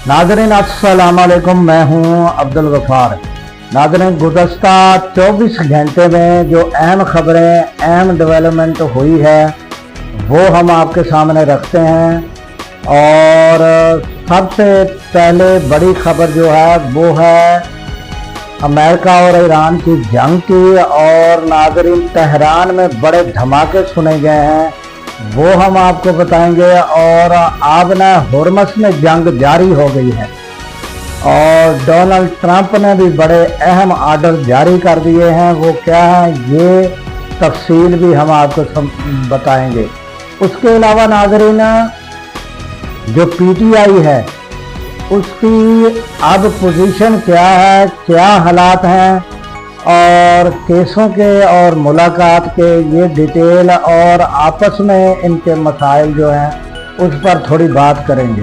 नाज़रीन अस्सलाम वालेकुम, मैं हूं अब्दुल गफ़ार। नाज़रीन, गुज़श्ता 24 घंटे में जो अहम खबरें, अहम डेवलपमेंट हुई है वो हम आपके सामने रखते हैं। और सबसे पहले बड़ी खबर जो है वो है अमेरिका और ईरान की जंग की। और नाज़रीन, तेहरान में बड़े धमाके सुने गए हैं, वो हम आपको बताएंगे। और आबना हुर्मस में जंग जारी हो गई है और डोनाल्ड ट्रंप ने भी बड़े अहम आर्डर जारी कर दिए हैं। वो क्या है, ये तफसील भी हम आपको बताएंगे। उसके अलावा नाज़रीन, जो पीटीआई है उसकी अब पोजीशन क्या है, क्या हालात हैं और केसों के और मुलाकात के ये डिटेल और आपस में इनके मसाइल जो हैं उस पर थोड़ी बात करेंगे।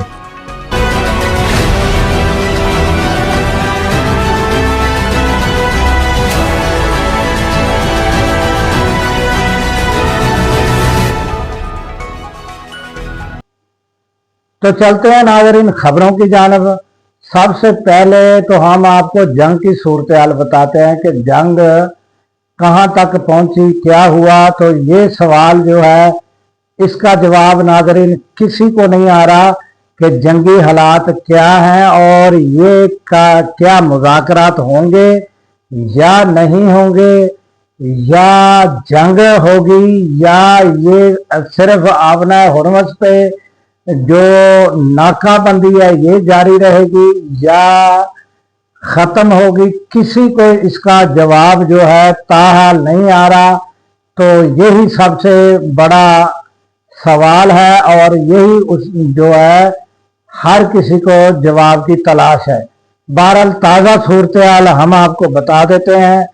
तो चलते हैं नाज़रीन खबरों की जानिब। सबसे पहले तो हम आपको जंग की सूरत हाल बताते हैं कि जंग कहां तक पहुंची, क्या हुआ। तो ये सवाल जो है इसका जवाब नाज़रीन किसी को नहीं आ रहा कि जंगी हालात क्या हैं और ये क्या मुज़ाकरात होंगे या नहीं होंगे, या जंग होगी, या ये सिर्फ आबना हुर्मस पे जो नाकाबंदी है ये जारी रहेगी या ख़त्म होगी। किसी को इसका जवाब जो है ताहाल नहीं आ रहा। तो यही सबसे बड़ा सवाल है और यही उस जो है हर किसी को जवाब की तलाश है। बहरहाल ताज़ा सूरत हाल हम आपको बता देते हैं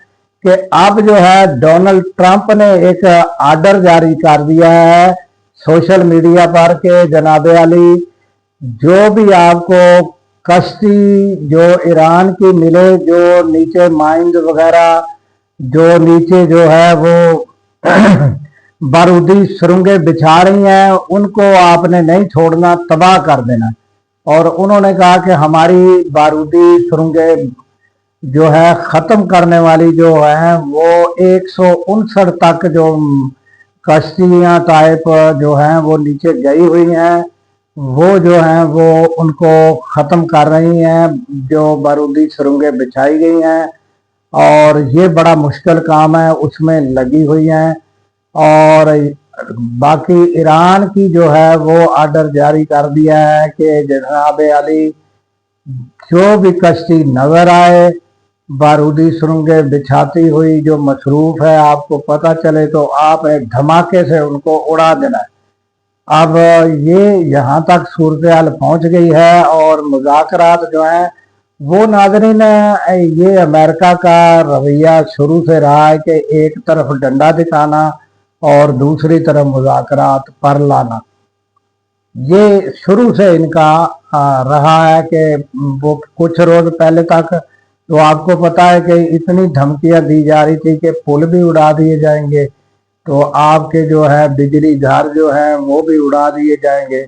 कि अब जो है डोनाल्ड ट्रंप ने एक आर्डर जारी कर दिया है सोशल मीडिया पर के जनाब अली, जो भी आपको कश्ती जो ईरान की मिले, जो नीचे माइंस वगैरह जो नीचे जो है वो बारूदी सुरंगें बिछा रही हैं, उनको आपने नहीं छोड़ना, तबाह कर देना। और उन्होंने कहा कि हमारी बारूदी सुरंगें जो है ख़त्म करने वाली जो है वो 159 तक जो कश्तियाँ टाइप जो हैं वो नीचे गई हुई हैं, वो जो हैं वो उनको ख़त्म कर रही हैं, जो बारूदी सुरंगें बिछाई गई हैं। और ये बड़ा मुश्किल काम है, उसमें लगी हुई हैं। और बाकी ईरान की जो है वो आर्डर जारी कर दिया है कि जनाब अली जो भी कश्ती नज़र आए बारूदी सुरंगें बिछाती हुई जो मसरूफ़ है, आपको पता चले तो आप एक धमाके से उनको उड़ा देना है। अब ये यहाँ तक सूरत हाल पहुँच गई है और मुज़ाकरात जो हैं वो नाज़रीन, ये अमेरिका का रवैया शुरू से रहा है कि एक तरफ डंडा दिखाना और दूसरी तरफ मुज़ाकरात पर लाना। ये शुरू से इनका रहा है कि वो कुछ रोज़ पहले तक तो आपको पता है कि इतनी धमकियां दी जा रही थी कि पुल भी उड़ा दिए जाएंगे, तो आपके जो है बिजली घर जो है वो भी उड़ा दिए जाएंगे,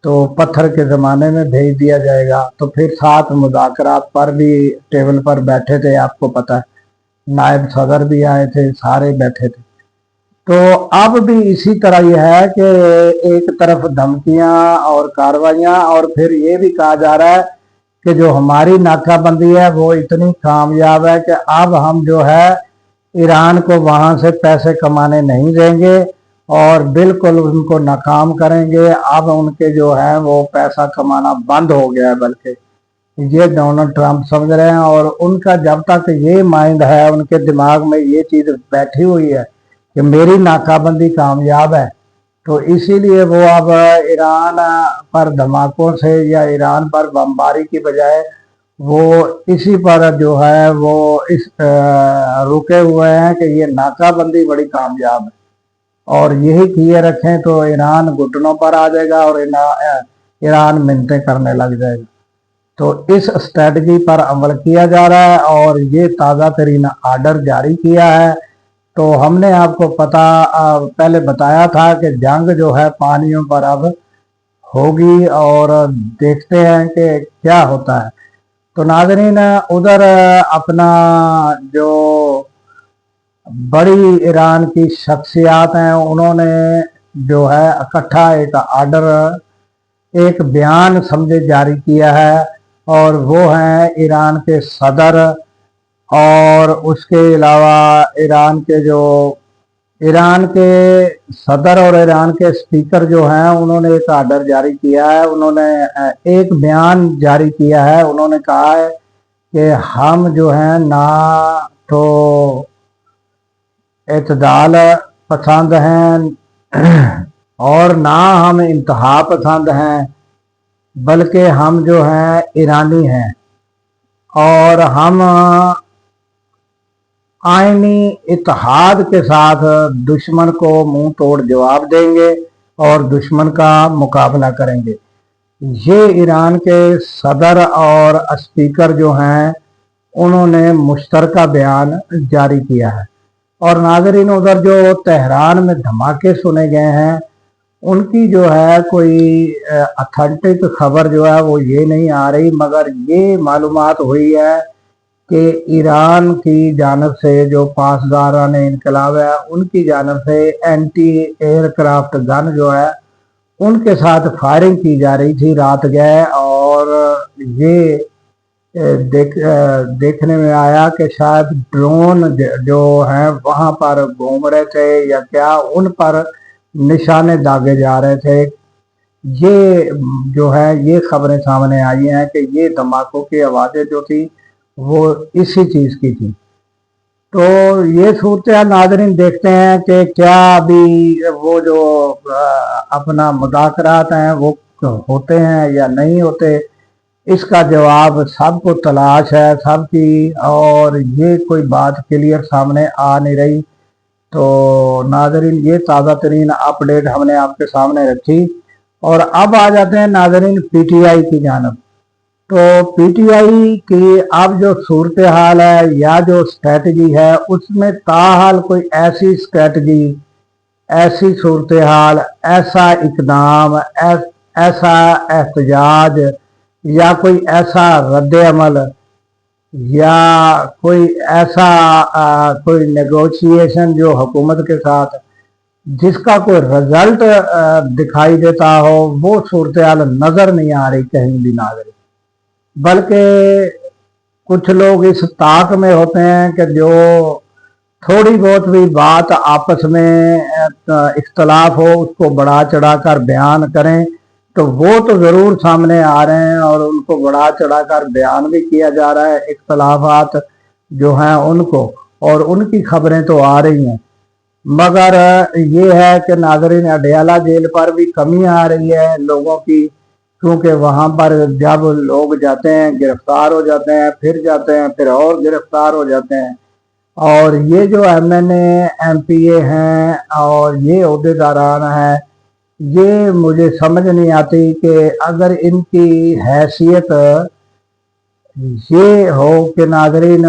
तो पत्थर के ज़माने में भेज दिया जाएगा। तो फिर साथ मुज़ाकरात पर भी टेबल पर बैठे थे, आपको पता है नायब सदर भी आए थे, सारे बैठे थे। तो अब भी इसी तरह यह है कि एक तरफ धमकियां और कार्रवाइयां, और फिर ये भी कहा जा रहा है कि जो हमारी नाकाबंदी है वो इतनी कामयाब है कि अब हम जो है ईरान को वहाँ से पैसे कमाने नहीं देंगे और बिल्कुल उनको नाकाम करेंगे। अब उनके जो है वो पैसा कमाना बंद हो गया है, बल्कि ये डोनाल्ड ट्रंप समझ रहे हैं। और उनका जब तक ये माइंड है, उनके दिमाग में ये चीज़ बैठी हुई है कि मेरी नाकाबंदी कामयाब है, तो इसीलिए वो अब ईरान पर धमाकों से या ईरान पर बमबारी की बजाय वो इसी पर जो है वो इस रुके हुए हैं कि ये नाकाबंदी बड़ी कामयाब है और यही किए रखें तो ईरान घुटनों पर आ जाएगा और ईरान मिन्नतें करने लग जाएगा। तो इस स्ट्रेटजी पर अमल किया जा रहा है और ये ताज़ा तरीन आर्डर जारी किया है। तो हमने आपको पहले बताया था कि जंग जो है पानियों पर अब होगी और देखते हैं कि क्या होता है। तो नाज़रीन, उधर अपना जो बड़ी ईरान की शख्सियात हैं उन्होंने जो है इकट्ठा एक आर्डर, एक बयान समझे जारी किया है, और वो हैं ईरान के सदर और उसके अलावा ईरान के सदर और ईरान के स्पीकर जो हैं उन्होंने एक आर्डर जारी किया है। उन्होंने एक बयान जारी किया है। उन्होंने कहा है कि हम जो हैं ना तो इत्दाल पसंद हैं और ना हम इंतहा पसंद हैं, बल्कि हम जो हैं ईरानी हैं और हम आईनी इत्तेहाद के साथ दुश्मन को मुंह तोड़ जवाब देंगे और दुश्मन का मुकाबला करेंगे। ये ईरान के सदर और स्पीकर जो हैं उन्होंने मुश्तरका बयान जारी किया है। और नाज़रीन, उधर जो तेहरान में धमाके सुने गए हैं उनकी जो है कोई अथेंटिक खबर जो है वो ये नहीं आ रही, मगर ये मालूमात हुई है कि ईरान की जानब से जो पासदारान इनकलाब है उनकी जानब से एंटी एयरक्राफ्ट गन जो है उनके साथ फायरिंग की जा रही थी रात गए। और ये देखने में आया कि शायद ड्रोन जो हैं वहाँ पर घूम रहे थे या क्या, उन पर निशाने दागे जा रहे थे। ये जो है ये खबरें सामने आई हैं कि ये धमाकों की आवाज़ें जो थी वो इसी चीज़ की थी। तो ये सूरत नाज़रीन, देखते हैं कि क्या अभी वो जो अपना मुज़ाकरात हैं वो होते हैं या नहीं होते। इसका जवाब सबको तलाश है सबकी, और ये कोई बात क्लियर सामने आ नहीं रही। तो नाज़रीन, ये ताज़ा तरीन अपडेट हमने आपके सामने रखी। और अब आ जाते हैं नाज़रीन पीटीआई की जानब। तो पीटीआई की अब जो सूरत हाल है या जो स्ट्रेटजी है उसमें ताहाल कोई ऐसी स्ट्रेटजी, ऐसी सूरत हाल, ऐसा इकदाम, ऐसा एहतजाज या कोई ऐसा रद्द अमल या कोई ऐसा कोई नेगोशिएशन जो हुकूमत के साथ जिसका कोई रिजल्ट दिखाई देता हो, वो सूरत हाल नज़र नहीं आ रही कहीं भी नाज़रीन। बल्कि कुछ लोग इस ताक में होते हैं कि जो थोड़ी बहुत भी बात आपस में इख्तलाफ हो उसको बढ़ा चढ़ा कर बयान करें। तो वो तो ज़रूर सामने आ रहे हैं और उनको बढ़ा चढ़ा कर बयान भी किया जा रहा है, इख्तलाफात जो हैं उनको, और उनकी खबरें तो आ रही हैं। मगर ये है कि नाज़रीन अडयाला जेल पर भी कमी आ रही है लोगों की, क्योंकि वहाँ पर जब लोग जाते हैं गिरफ्तार हो जाते हैं, फिर जाते हैं, फिर और गिरफ्तार हो जाते हैं। और ये जो MNA MPA हैं और ये ओहदेदारान हैं, ये मुझे समझ नहीं आती कि अगर इनकी हैसियत ये हो कि नाज़रीन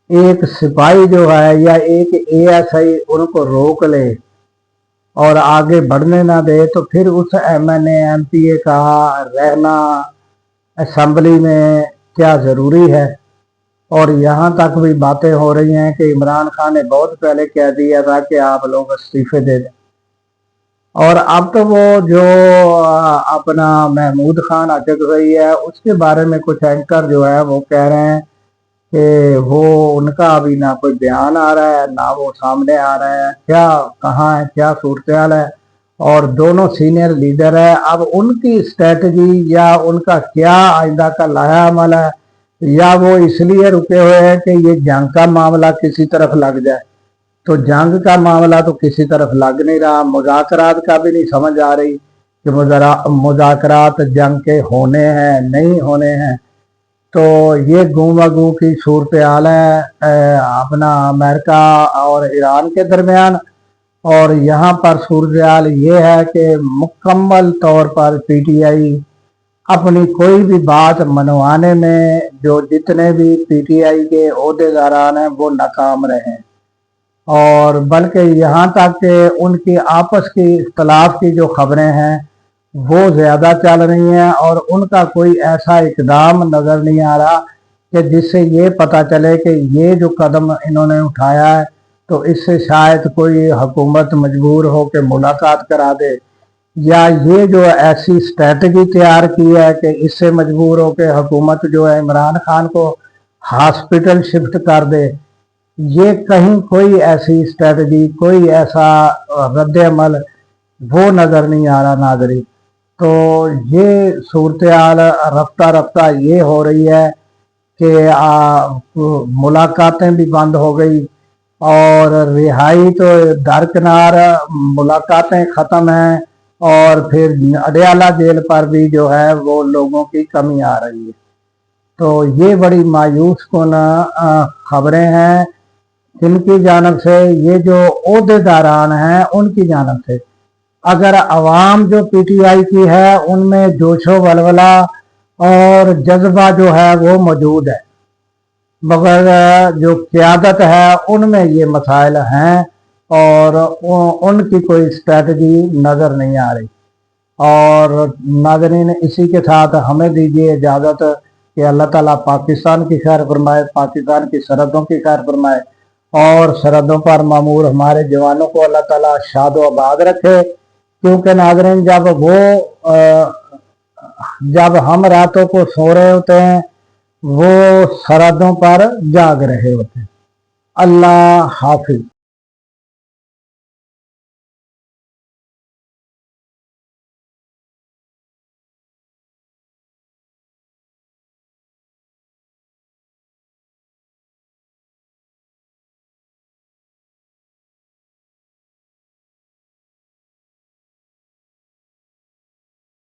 एक सिपाही जो है या एक ASI उनको रोक ले और आगे बढ़ने ना दे, तो फिर उस MNA MPA का रहना असेंबली में क्या ज़रूरी है। और यहाँ तक भी बातें हो रही हैं कि इमरान खान ने बहुत पहले कह दिया था कि आप लोग इस्तीफे दे दें। और अब तो वो जो अपना महमूद खान अचकज़ई है उसके बारे में कुछ एंकर जो है वो कह रहे हैं कि वो उनका अभी ना कोई बयान आ रहा है ना वो सामने आ रहा है, क्या कहाँ है, क्या सूरत हाल है। और दोनों सीनियर लीडर है, अब उनकी स्ट्रेटजी या उनका क्या आइंदा का लाया अमल है, या वो इसलिए रुके हुए हैं कि ये जंग का मामला किसी तरफ लग जाए। तो जंग का मामला तो किसी तरफ लग नहीं रहा, मुज़ाकरात का भी नहीं समझ आ रही कि मुज़ाकरात जंग के होने हैं नहीं होने हैं। तो ये गुमगू की सूरत हाल है अपना अमेरिका और ईरान के दरमियान। और यहाँ पर सूरत हाल ये है कि मुकम्मल तौर पर PTI अपनी कोई भी बात मनवाने में जो जितने भी PTI के ओहदेदारान हैं वो नाकाम रहे, और बल्कि यहाँ तक कि उनकी आपस की इख्तलाफ की जो खबरें हैं वो ज़्यादा चल रही हैं और उनका कोई ऐसा इकदाम नज़र नहीं आ रहा कि जिससे ये पता चले कि ये जो कदम इन्होंने उठाया है तो इससे शायद कोई हुकूमत मजबूर हो के मुलाकात करा दे, या ये जो ऐसी स्ट्रेटजी तैयार की है कि इससे मजबूर हो के हुकूमत जो है इमरान खान को हॉस्पिटल शिफ्ट कर दे। ये कहीं कोई ऐसी स्ट्रेटजी, कोई ऐसा रद्द अमल वो नज़र नहीं आ रहा नाज़रीन। तो ये सूरत हाल रफ्ता रफ्ता ये हो रही है कि मुलाकातें भी बंद हो गई और रिहाई तो दरकिनार, मुलाकातें ख़त्म हैं और फिर अडयाला जेल पर भी जो है वो लोगों की कमी आ रही है। तो ये बड़ी मायूस कुन खबरें हैं जिनकी जानब से, ये जो ओहदेदारान हैं उनकी जानब से। अगर अवाम जो पीटीआई की है उनमें जोशो वलवला और जज्बा जो है वो मौजूद है, मगर जो क़यादत है उनमें ये मसाइल हैं और उनकी कोई स्ट्रेटजी नज़र नहीं आ रही। और नाज़रीन, इसी के साथ हमें दीजिए इजाज़त कि अल्लाह ताला पाकिस्तान की खैर फरमाए, पाकिस्तान की सरहदों की खैर फरमाए और सरहदों पर मामूर हमारे जवानों को अल्लाह ताला शाद व आबाद रखे। क्योंकि नाज़रीन, जब हम रातों को सो रहे होते हैं वो सरहदों पर जाग रहे होते हैं। अल्लाह हाफिज।